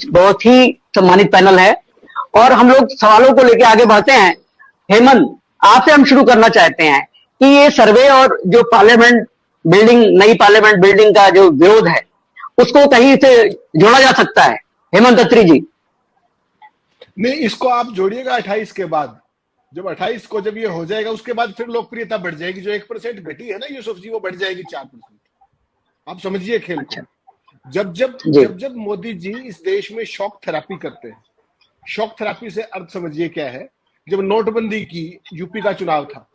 बहुत ही सम्मानित पैनल है और हम लोग सवालों को लेकर आगे बढ़ते हैं। हेमंत, आपसे हम शुरू करना चाहते हैं कि ये सर्वे और जो पार्लियामेंट बिल्डिंग, नई पार्लियामेंट बिल्डिंग का जो विरोध है, उसको कहीं से जोड़ा जा सकता है? हेमंत अत्री जी। नहीं, इसको आप जोड़िएगा 28 के बाद। जब 28 को जब ये हो जाएगा उसके बाद फिर लोकप्रियता बढ़ जाएगी। जो 1% घटी है ना यूसुफ जी, वो बढ़ जाएगी 4%। आप समझिए खेल को। अच्छा, जब मोदी जी इस देश में शॉक थेरापी करते हैं, शॉक थेरापी से अर्थ समझिए क्या है। जब नोटबंदी की यूपी का चुनाव था,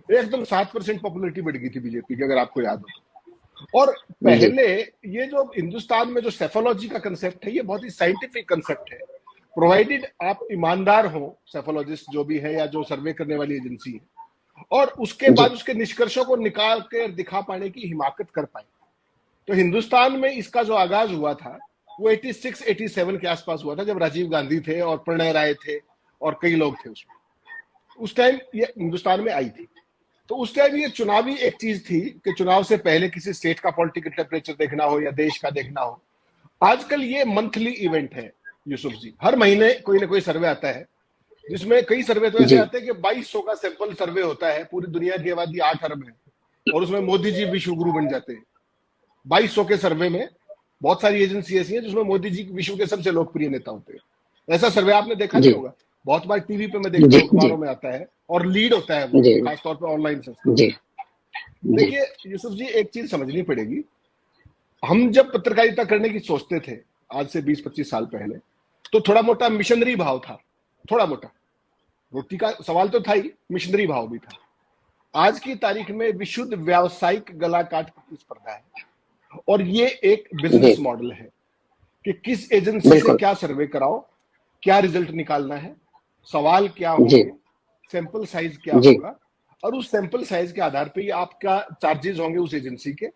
एकदम 7% पॉपुलरिटी बढ़ गई थी बीजेपी की, अगर आपको याद हो। और पहले ये जो हिंदुस्तान में जो सेफोलॉजी का कंसेप्ट है, ये बहुत ही साइंटिफिक कंसेप्ट है। प्रोवाइडेड आप ईमानदार हो, सेफोलॉजिस्ट जो भी है या जो सर्वे करने वाली एजेंसी है, और उसके बाद उसके निष्कर्षों को निकाल कर दिखा पाने की हिमाकत कर पाए। तो हिंदुस्तान में इसका जो आगाज हुआ था वो 86-87 के आसपास हुआ था, जब राजीव गांधी थे और प्रणय राय थे और कई लोग थे उसमें। उस टाइम ये हिंदुस्तान में आई थी। तो उस टाइम ये चुनावी एक चीज थी कि चुनाव से पहले किसी स्टेट का पॉलिटिकल टेम्परेचर देखना हो या देश का देखना हो। आजकल ये मंथली इवेंट है यूसुफ जी। हर महीने कोई ना कोई सर्वे आता है, जिसमें कई सर्वे तो ऐसे आते हैं कि 2200 का सैंपल सर्वे होता है। पूरी दुनिया की आबादी 8 अरब है और उसमें मोदी जी विश्व गुरु बन जाते हैं। 2200 के सर्वे में बहुत सारी एजेंसी ऐसी हैं जिसमें मोदी जी विश्व के सबसे लोकप्रिय नेता होते हैं। ऐसा सर्वे आपने देखा नहीं होगा, बहुत बार टीवी पे मैं देखता हूँ, अखबारों में आता है और लीड होता है वो, खासतौर पर ऑनलाइन संस्था। देखिए यूसुफ जी, एक चीज समझनी पड़ेगी। हम जब पत्रकारिता करने की सोचते थे आज से 20-25 साल पहले, तो थोड़ा मोटा मिशनरी भाव था। थोड़ा मोटा रोटी का सवाल तो था ही, मिशनरी भाव भी था। आज की तारीख में विशुद्ध व्यावसायिक गला काट प्रतिस्पर्धा है और ये एक बिजनेस मॉडल है कि किस एजेंसी से क्या सर्वे कराओ, क्या रिजल्ट निकालना है, सवाल क्या होंगे, सैंपल साइज क्या होगा, और उस सैंपल साइज के आधार पे आपका चार्जेस होंगे उस एजेंसी के,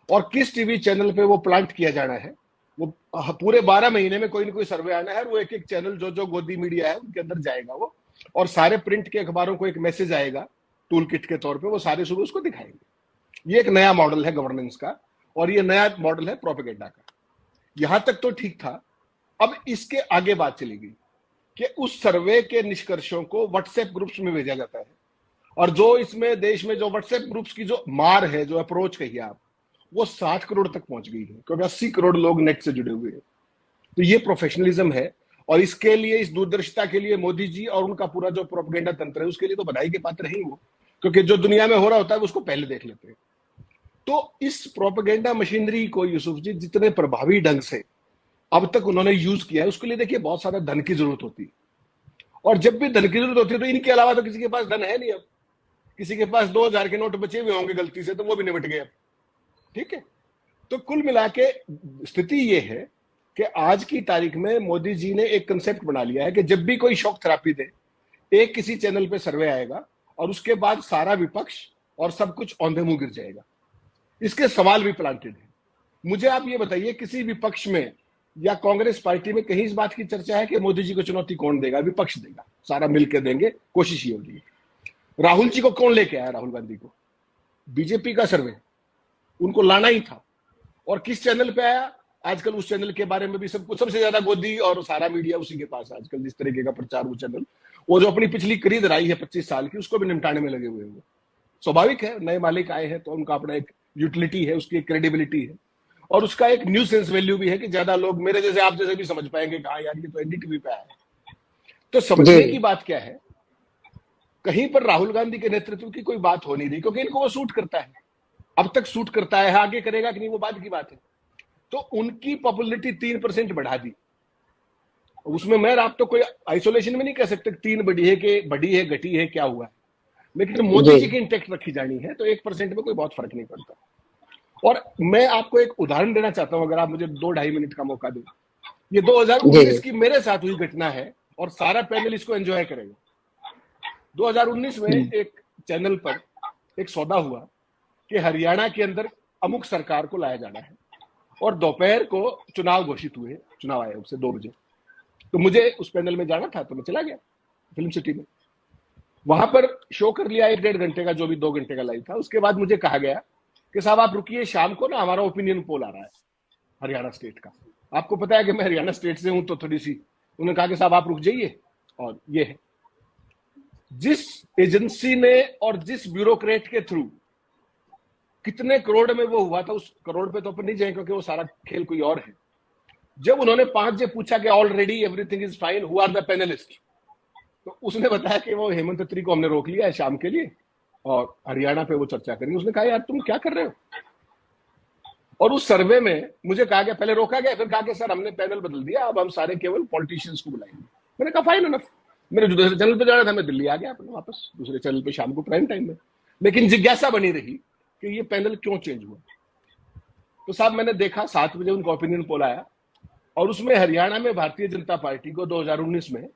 और किस टीवी चैनल पे वो प्लांट किया जाना है। वो पूरे 12 महीने में कोई ना कोई सर्वे आना है और वो एक एक चैनल जो गोदी मीडिया है उनके अंदर जाएगा वो, और सारे प्रिंट के अखबारों को एक मैसेज आएगा टूल किट के तौर पे, वो सारे सुबह उसको दिखाएंगे। ये एक नया मॉडल है गवर्नेंस का और ये नया मॉडल है प्रोपेगेंडा का। यहां तक तो ठीक था। अब इसके आगे बात चली गई कि उस सर्वे के निष्कर्षों को व्हाट्सएप ग्रुप्स में भेजा जाता है, और जो इसमें देश में जो व्हाट्सएप ग्रुप्स की जो मार है, जो अप्रोच कहिए आप, वो 60 करोड़ तक पहुंच गई है, क्योंकि 80 करोड़ लोग नेट से जुड़े हुए हैं। तो ये प्रोफेशनलिज्म है, और इसके लिए, इस दूरदर्शिता के लिए मोदी जी और उनका पूरा जो प्रोपेगेंडा तंत्र है, उसके लिए तो बधाई के पात्र हैं वो, क्योंकि जो दुनिया में हो रहा होता है उसको पहले देख लेते हैं। तो इस प्रोपेगेंडा मशीनरी को यूसुफ जी जितने प्रभावी ढंग से अब तक उन्होंने यूज किया है, उसके लिए देखिए बहुत सारा धन की जरूरत होती है, और जब भी धन की जरूरत होती है तो इनके अलावा तो किसी के पास धन है नहीं। अब किसी के पास 2000 के नोट बचे हुए होंगे गलती से, तो वो भी निपट गए। ठीक है, तो कुल मिला के स्थिति ये है कि आज की तारीख में मोदी जी ने एक कंसेप्ट बना लिया है कि जब भी कोई शॉक थेरापी दे, एक किसी चैनल पे सर्वे आएगा और उसके बाद सारा विपक्ष और सब कुछ औंधे मुंह गिर जाएगा। इसके सवाल भी प्लांटेड है। मुझे आप ये बताइए, किसी विपक्ष में या कांग्रेस पार्टी में कहीं इस बात की चर्चा है कि मोदी जी को चुनौती कौन देगा? विपक्ष देगा, सारा मिलकर देंगे, कोशिश ये होगी। राहुल जी को कौन लेके आया? राहुल गांधी को बीजेपी का सर्वे उनको लाना ही था। और किस चैनल पे आया? आजकल उस चैनल के बारे में भी सब कुछ, सबसे ज्यादा गोदी और सारा मीडिया उसी के पास आजकल, जिस तरीके का प्रचार वो चैनल, वो जो अपनी पिछली खरीद रही है 25 साल की, उसको भी निपटाने में लगे हुए हैं। स्वाभाविक है, नए मालिक आए हैं तो उनका अपना एक यूटिलिटी है, उसकी एक क्रेडिबिलिटी है, और उसका एक न्यूज सेंस वैल्यू भी है कि ज्यादा लोग मेरे जैसे आप जैसे भी समझ पाएंगे कहा यार ये तो एनडीटीवी पे आया है। तो समझने की बात क्या है, कहीं पर राहुल गांधी के नेतृत्व की कोई बात हो नहीं रही, क्योंकि इनको वो सूट करता है। अब तक सूट करता है, आगे करेगा कि नहीं वो बात की बात है। तो उनकी पॉपुलरिटी 3% बढ़ा दी। उसमें मैं आप तो कोई आइसोलेशन में नहीं कह सकते 3 बढ़ी है कि बढ़ी है, घटी है, क्या हुआ है, लेकिन मोदी जी की इंटेक्ट रखी जानी है तो 1% में कोई बहुत फर्क नहीं पड़ता। और मैं आपको एक उदाहरण देना चाहता हूं, अगर आप मुझे 2-2.5 मिनट का मौका दें। ये 2019 की मेरे साथ हुई घटना है और सारा पैनल इसको एंजॉय करेगा। 2019 में एक चैनल पर एक सौदा हुआ कि हरियाणा के अंदर अमुक सरकार को लाया जाना है, और दोपहर को चुनाव घोषित हुए, चुनाव आयोग से 2 बजे। तो मुझे उस पैनल में जाना था, तो मैं चला गया फिल्म सिटी में। वहां पर शो कर लिया 1-1.5 घंटे का, जो भी 2 घंटे का लाइव था। उसके बाद मुझे कहा गया कि साहब आप रुकिए, शाम को ना हमारा ओपिनियन पोल आ रहा है हरियाणा स्टेट का। आपको पता है कि मैं हरियाणा स्टेट से हूं, तो थोड़ी सी उन्होंने कहा कि साहब आप रुक जाइए। और ये है जिस एजेंसी ने और जिस ब्यूरोक्रेट के थ्रू कितने करोड़ में वो हुआ था, उस करोड़ पे तो अपन नहीं जाएंगे क्योंकि वो सारा खेल कोई और है। जब उन्होंने 5 जे पूछा कि already everything is fine, who are the panelist, तो उसने बताया कि वो हेमंत खत्री को हमने रोक लिया है शाम के लिए और हरियाणा पे वो चर्चा करेंगे। उसने कहा यार तुम क्या कर रहे हो? और उस सर्वे में मुझे कहा गया, पहले रोका गया, फिर कहा कि सर हमने पैनल बदल दिया, अब हम सारे केवल पॉलिटिशियंस को बुलाएंगे। मैंने कहा फाइन एनफ, मेरे जो दूसरे चैनल पे जाना था मैं दिल्ली आ गया अपने वापस दूसरे चैनल पे शाम को प्राइम टाइम में। लेकिन जिज्ञासा बनी रही कि ये पैनल क्यों चेंज हुआ। तो साहब मैंने देखा 7 बजे उनका ओपिनियन पोल आया और उसमें हरियाणा में भारतीय जनता पार्टी को 2019 में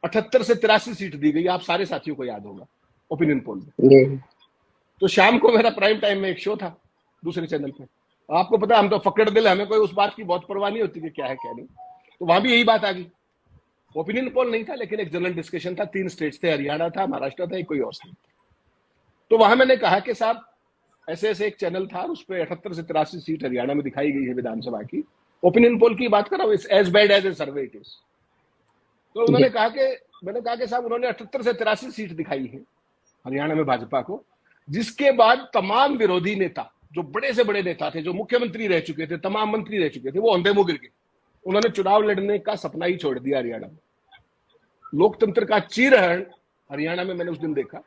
78 से 83 सीट दी गई। आप सारे साथियों को याद होगा ओपिनियन पोल में। तो शाम को मेरा प्राइम टाइम में एक शो था दूसरे चैनल पे। आपको पता है हम तो फक्कड़ दिल, हमें कोई उस बात की बहुत परवाह नहीं होती कि क्या है क्या नहीं। तो वहां भी यही बात आ गई। ओपिनियन पोल नहीं था लेकिन एक जनरल डिस्कशन था। 3 स्टेट्स थे, हरियाणा था, महाराष्ट्र था, कोई और स्टेट। तो वहां मैंने कहा कि साहब ऐसे ऐसे एक चैनल था उस पर 78 से 83 सीट हरियाणा में दिखाई गई है विधानसभा की। ओपिनियन पोल की बात कर रहा हूं, as bad as a survey it is. तो उन्होंने कहा कि मैंने कहा कि साहब उन्होंने 78 से 83 सीट दिखाई है हरियाणा में भाजपा को, जिसके बाद तमाम विरोधी नेता जो बड़े से बड़े नेता थे, जो मुख्यमंत्री रह चुके थे, तमाम मंत्री रह चुके थे, वो अंधे मुंह गिर गए। उन्होंने चुनाव लड़ने का सपना ही छोड़ दिया हरियाणा में। लोकतंत्र का चीरहरण हरियाणा में मैंने उस दिन देखा।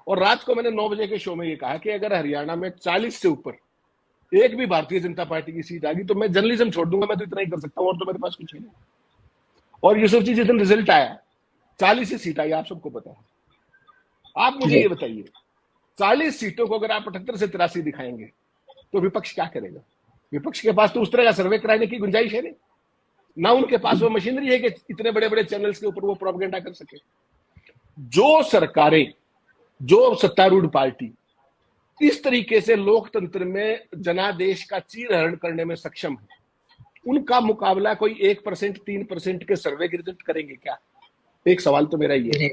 और रात को मैंने 9 बजे के शो में ये कहा कि अगर हरियाणा में 40 से ऊपर एक भी भारतीय जनता पार्टी की सीट आ गई तो मैं जर्नलिज्म छोड़ दूंगा, मैं तो इतना ही कर सकता हूं और तो मेरे पास कुछ नहीं। और यूसुफ जी जिस दिन रिजल्ट आया 40 ही सीट आई, आप सबको पता है। आप मुझे ये बताइए 40 सीटों को अगर आप 78 से 83 दिखाएंगे तो विपक्ष क्या करेगा? विपक्ष के पास तो उस तरह का सर्वे कराने की गुंजाइश है नहीं, ना उनके पास वो मशीनरी है कि इतने बड़े बड़े चैनल्स के ऊपर वो प्रोपेगेंडा कर सके। जो सरकारें, जो सत्तारूढ़ पार्टी इस तरीके से लोकतंत्र में जनादेश का चीरहरण करने में सक्षम है, उनका मुकाबला कोई 1%, 3% के सर्वे के रिजल्ट करेंगे क्या? एक सवाल तो मेरा ये है।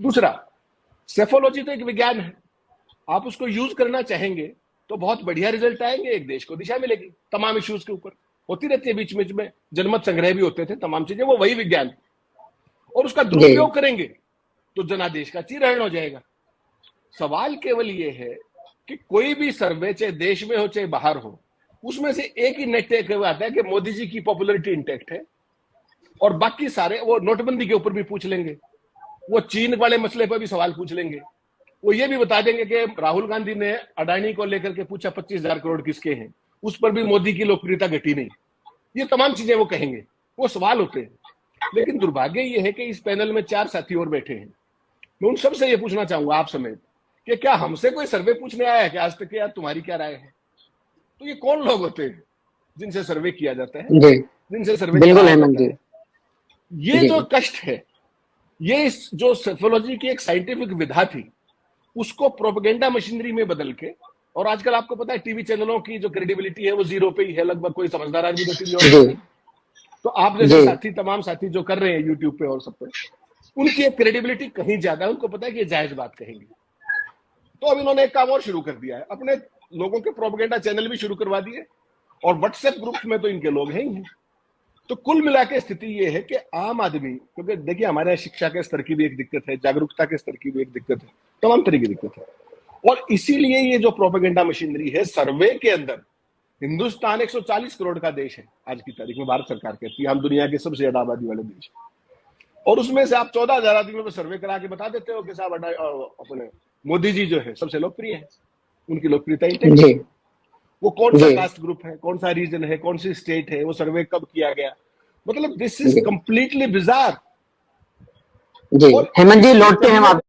दूसरा, सेफोलॉजी तो एक विज्ञान है, आप उसको यूज करना चाहेंगे तो बहुत बढ़िया रिजल्ट आएंगे, एक देश को दिशा मिलेगी तमाम इश्यूज के ऊपर। होती रहती है बीच बीच में जनमत संग्रह भी होते थे, तमाम चीजें, वो वही विज्ञान है। और उसका दुरुपयोग करेंगे तो जनादेश का चीरहरण हो जाएगा। सवाल केवल ये है कि कोई भी सर्वे चाहे देश में हो चाहे बाहर हो, उसमें से एक ही नेट टेक आता है कि मोदी जी की पॉपुलैरिटी इंटैक्ट है और बाकी सारे, वो नोटबंदी के ऊपर भी पूछ लेंगे, वो चीन वाले मसले पर भी सवाल पूछ लेंगे, वो ये भी बता देंगे कि राहुल गांधी ने अडानी को लेकर के पूछा 25,000 करोड़ किसके हैं, उस पर भी मोदी की लोकप्रियता घटी नहीं। ये तमाम चीजें वो कहेंगे, वो सवाल होते हैं। लेकिन दुर्भाग्य ये है कि इस पैनल में 4 साथी और बैठे हैं। मैं उन सबसे ये पूछना चाहूंगा आप समेत कि क्या हमसे कोई सर्वे पूछने आया है कि आज तक यार तुम्हारी क्या राय है? तो ये कौन लोग होते हैं जिनसे सर्वे किया जाता है, जिनसे सर्वे बिल्कुल हेमंत जी, ये जो कष्ट है, ये जो सेफोलॉजी की एक साइंटिफिक विधा थी उसको प्रोपेगेंडा मशीनरी में बदल के, और आजकल आपको पता है टीवी चैनलों की जो क्रेडिबिलिटी है वो 0 पे ही है लगभग, कोई समझदार आदमी तो टीवी और तो आप जैसे साथी, तमाम साथी जो कर रहे हैं यूट्यूब पे और सब पे, उनकी एक क्रेडिबिलिटी कहीं ज्यादा है, उनको पता है कि ये जायज बात कहेंगे। तो अब इन्होंने एक काम और शुरू कर दिया है, अपने लोगों के प्रोपेगेंडा चैनल भी शुरू करवा दिए और व्हाट्सएप ग्रुप में तो इनके लोग हैं ही। तो कुल मिला के स्थिति ये है कि आम आदमी, क्योंकि देखिए हमारे शिक्षा के स्तर की भी एक दिक्कत है, जागरूकता के स्तर की भी एक दिक्कत है, तमाम तरह की दिक्कत है। और इसीलिए ये जो प्रोपेगेंडा मशीनरी है, सर्वे के अंदर हिंदुस्तान 140 करोड़ का देश है आज की तारीख में, भारत सरकार कहती है हम दुनिया के सबसे ज्यादा आबादी वाले देश, और उसमें से आप 14,000 आदमियों में सर्वे करा के बता देते हो कि साहब अपने मोदी जी जो है सबसे लोकप्रिय है, उनकी लोकप्रियता इंटेक्ट है। वो कौन सा कास्ट ग्रुप है, कौन सा रीजन है, कौन सी स्टेट है, वो सर्वे कब किया गया, मतलब दिस इज कंप्लीटली बिजार। जी हेमंत जी, लौटते हैं आप